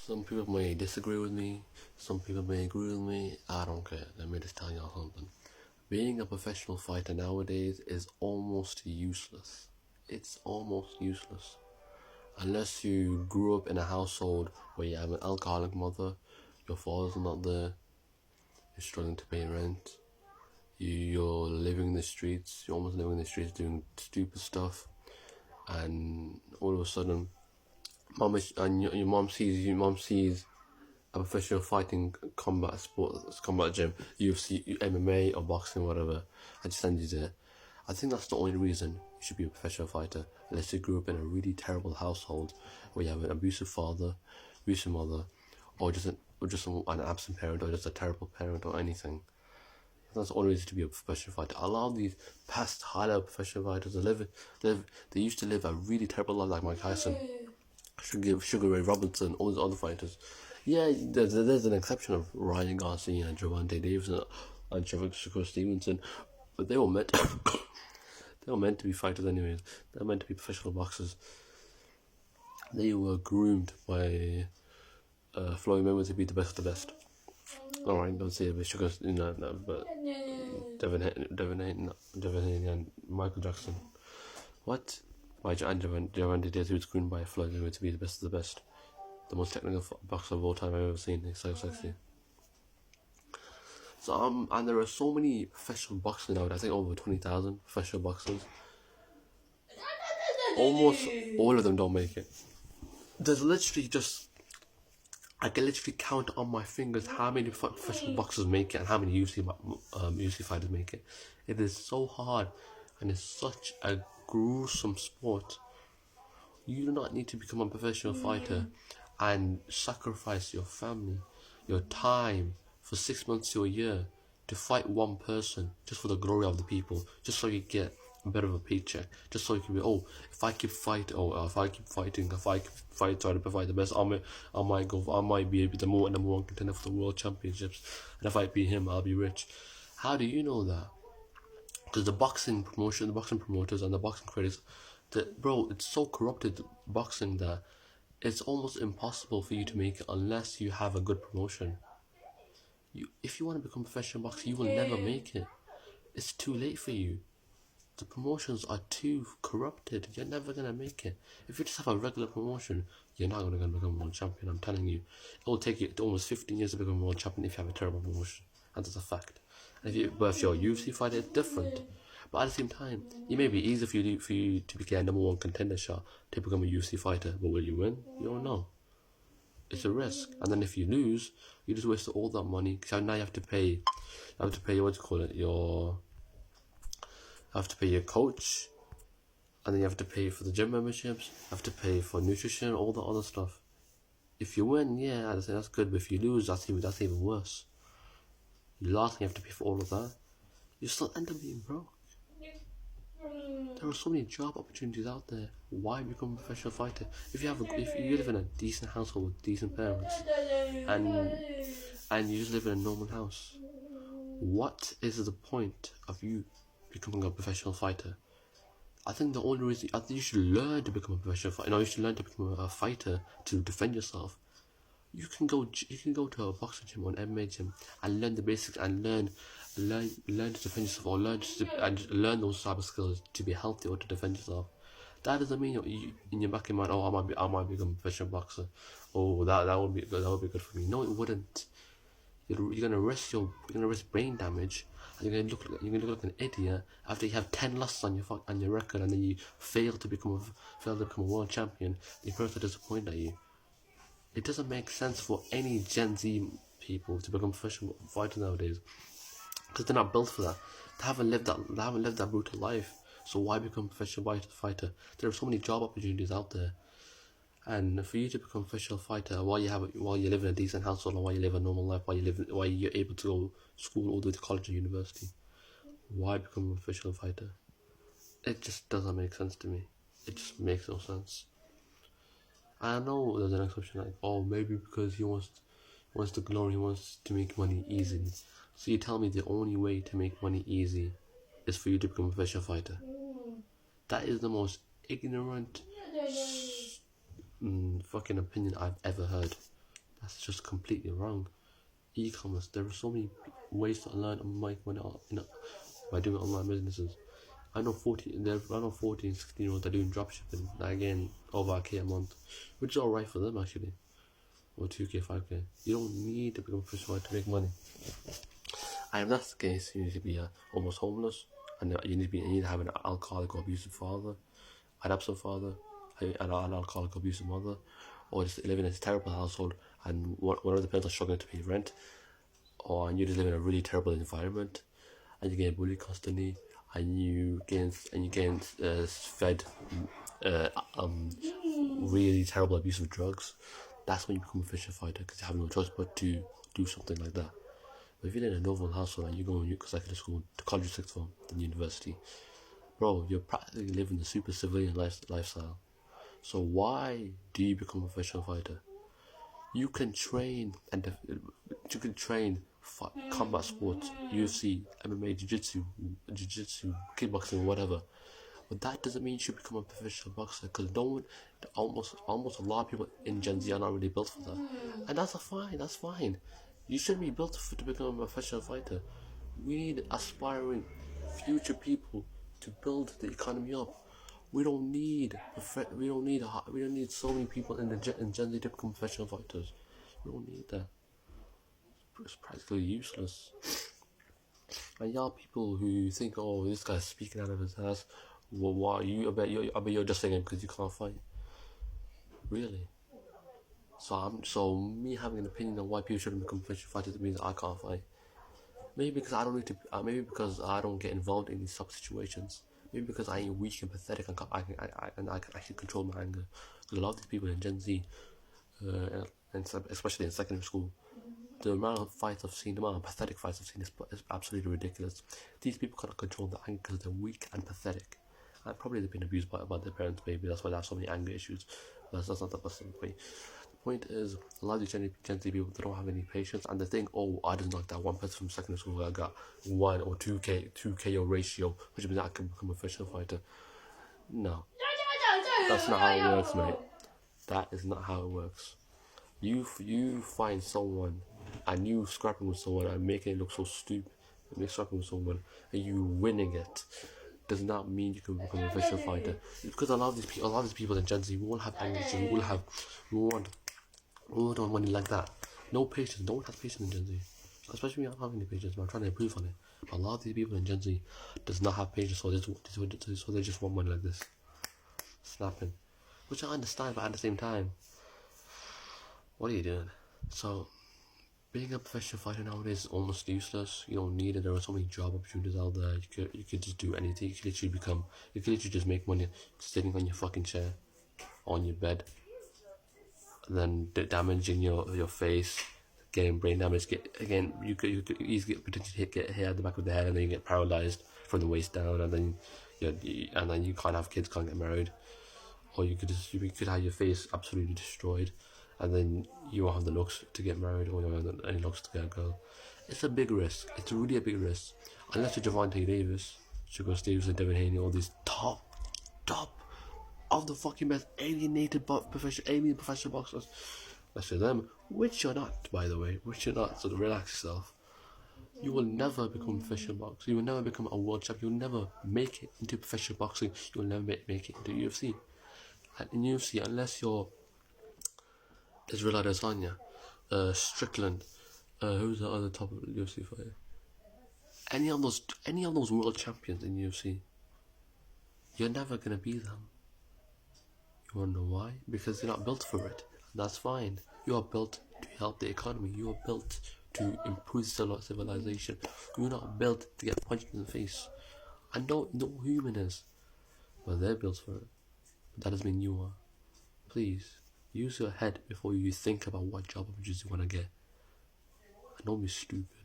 Some people may disagree with me, some people may agree with me, I don't care. Let me just tell y'all something. Being a professional fighter nowadays is almost useless. It's almost useless. Unless you grew up in a household where you have an alcoholic mother, your father's not there, you're struggling to pay rent, you're living in the streets, you're almost living in the streets doing stupid stuff, and all of a sudden, your mom sees a professional fighting combat gym, UFC, MMA or boxing, whatever, and just send you there. I think that's the only reason you should be a professional fighter, unless you grew up in a really terrible household where you have an abusive father, abusive mother, or just an absent parent, or just a terrible parent, or anything. That's the only reason to be a professional fighter. A lot of these past high-level professional fighters, they used to live a really terrible life, like Mike Tyson, Sugar Ray Robinson, all these other fighters. Yeah, there's an exception of Ryan Garcia and Gervonta Davis and Shakur Stevenson, but they were meant to be fighters anyways. They were meant to be professional boxers. They were groomed by Floyd Mayweather to be the best of the best. Alright, don't say it, but Sugar, but Devin Haney and Michael Jackson. What? By Gervonta Davis was groomed by Floyd Mayweather to be the best of the best. The most technical boxer of all time I've ever seen. It's so sexy. So and there are so many professional boxers now. I think over 20,000 professional boxers. Almost all of them don't make it. There's literally I can literally count on my fingers how many professional boxers make it and how many UFC fighters make it. It is so hard, and it's such a gruesome sport. You do not need to become a professional fighter and sacrifice your family, your time for 6 months to a year to fight one person just for the glory of the people, just so you get a bit of a paycheck, just so you can be, if I keep fighting, if I keep trying to provide the best, I might be the number one contender for the world championships, and if I beat him, I'll be rich. How do you know that? Because the boxing promoters and the boxing critics, it's so corrupted, boxing, that it's almost impossible for you to make it unless you have a good promotion. If you want to become a professional boxer, you will never make it. It's too late for you. The promotions are too corrupted. You're never going to make it. If you just have a regular promotion, you're not going to become a world champion, I'm telling you. It will take you almost 15 years to become a world champion if you have a terrible promotion. And that's a fact. But if you're a UFC fighter, it's different. But at the same time, it may be easy for you to become a number one contender shot to become a UFC fighter. But will you win? You don't know. It's a risk. And then if you lose, you just waste all that money. Because now you have to pay, you have to pay your coach. And then you have to pay for the gym memberships. You have to pay for nutrition, all the other stuff. If you win, yeah, I'd say that's good. But if you lose, that's even worse. You lost and you have to pay for all of that. You still end up being broke. There are so many job opportunities out there. Why become a professional fighter? If you live in a decent household with decent parents, and you just live in a normal house, what is the point of you becoming a professional fighter? I think the only reason you should learn to become a professional fighter. You should learn to become a fighter to defend yourself. You can go to a boxing gym or an MMA gym and learn the basics and learn to defend yourself, or learn those type of skills to be healthy or to defend yourself. That doesn't mean in your back of your mind, I might become a professional boxer. That would be good for me. No, it wouldn't. You're gonna risk brain damage, and you're gonna look like an idiot after you have 10 losses on your record, and then you fail to become a world champion. You're going to disappoint at you. It doesn't make sense for any Gen Z people to become professional fighters nowadays, because they're not built for that. They haven't lived that brutal life. So why become a professional fighter? There are so many job opportunities out there, and for you to become a professional fighter while you live in a decent household, or while you live a normal life, while you're able to go to school all the way to college or university, why become a professional fighter? It just doesn't make sense to me. It just makes no sense. I know there's an exception, like, maybe because he wants the glory, he wants to make money easily. So you tell me the only way to make money easy is for you to become a professional fighter? That is the most ignorant fucking opinion I've ever heard. That's just completely wrong. E-commerce, there are so many ways to learn and make money by doing online businesses. I know 14, 16-year-olds are doing dropshipping, again, over a K a month, which is alright for them actually, or 2K, 5K. You don't need to become a professional to make money. And if that's the case, you need to be almost homeless, and you need to have an alcoholic or abusive father, an absent father, an alcoholic or abusive mother, or just live in a terrible household and one of the parents are struggling to pay rent, or you just live in a really terrible environment, and you get bullied constantly, and you get fed really terrible abusive drugs. That's when you become a professional fighter, because you have no choice but to do something like that. But if you're in a normal household and you go to secondary school, to college, sixth form, then university, bro, you're practically living the super civilian lifestyle. So why do you become a professional fighter? You can train combat sports, UFC, MMA, jiu-jitsu, kickboxing, whatever. But that doesn't mean you should become a professional boxer, because almost a lot of people in Gen Z are not really built for that. And that's fine. You shouldn't be built to become a professional fighter. We need aspiring future people to build the economy up. We don't need so many people in Gen Z to become professional fighters. We don't need that. It's practically useless. And y'all people who think, oh, this guy's speaking out of his ass, well, why I bet you're just saying it because you can't fight. Really? So me having an opinion on why people shouldn't become professional fighters means I can't fight. Maybe because I don't need to. Maybe because I don't get involved in these tough situations. Maybe because I ain't weak and pathetic and I can actually control my anger. Because a lot of these people in Gen Z, and especially in secondary school, the amount of fights I've seen, the amount of pathetic fights I've seen is absolutely ridiculous. These people cannot control their anger because they're weak and pathetic. And probably they've been abused by their parents, maybe that's why they have so many anger issues. But that's not the point. The point is, a lot of these Gen Z people, they don't have any patience, and they think, oh, I just knocked out one person from secondary school who I got 1 or 2 KO ratio, which means I can become a professional fighter. No. That's not how it works, mate. That is not how it works. You find someone and you scrapping with someone and making it look so stupid, and you're scrapping with someone and you winning it, does not mean you can become a professional fighter. It's because a lot of these people in Gen Z won't have anger, we won't money like that. No patience. No one has patience in Gen Z. Especially me, I don't have any patience, but I'm trying to improve on it. But a lot of these people in Gen Z does not have patience, so they just want money like this, snapping. Which I understand, but at the same time, what are you doing? So, being a professional fighter nowadays is almost useless. You don't need it. There are so many job opportunities out there. You could just do anything. You could literally just make money sitting on your fucking chair, on your bed, and then damaging your face, getting brain damage. You could easily potentially get hit at the back of the head, and then you get paralyzed from the waist down, and then you can't have kids, can't get married, or you could have your face absolutely destroyed, and then you won't have the looks to get married, or you won't have any looks to get a girl. It's a big risk. It's really a big risk. Unless you're Javante Davis, Sugar Stevens, and Devin Haney, all these top of the fucking best alien professional boxers. Let's say them, which you're not, by the way, so relax yourself. You will never become a professional boxer. You will never become a world champion. You will never make it into professional boxing. You will never make it into UFC. And in UFC, unless you're Israel Adesanya, Strickland, who's the other top UFC fighter? Any of those world champions in UFC, you're never gonna beat them. You wanna know why? Because you're not built for it. That's fine. You are built to help the economy. You are built to improve civilization. You're not built to get punched in the face. And no human is. But they're built for it. But that doesn't mean you are. Please, use your head before you think about what job opportunities you want to get. And don't be stupid.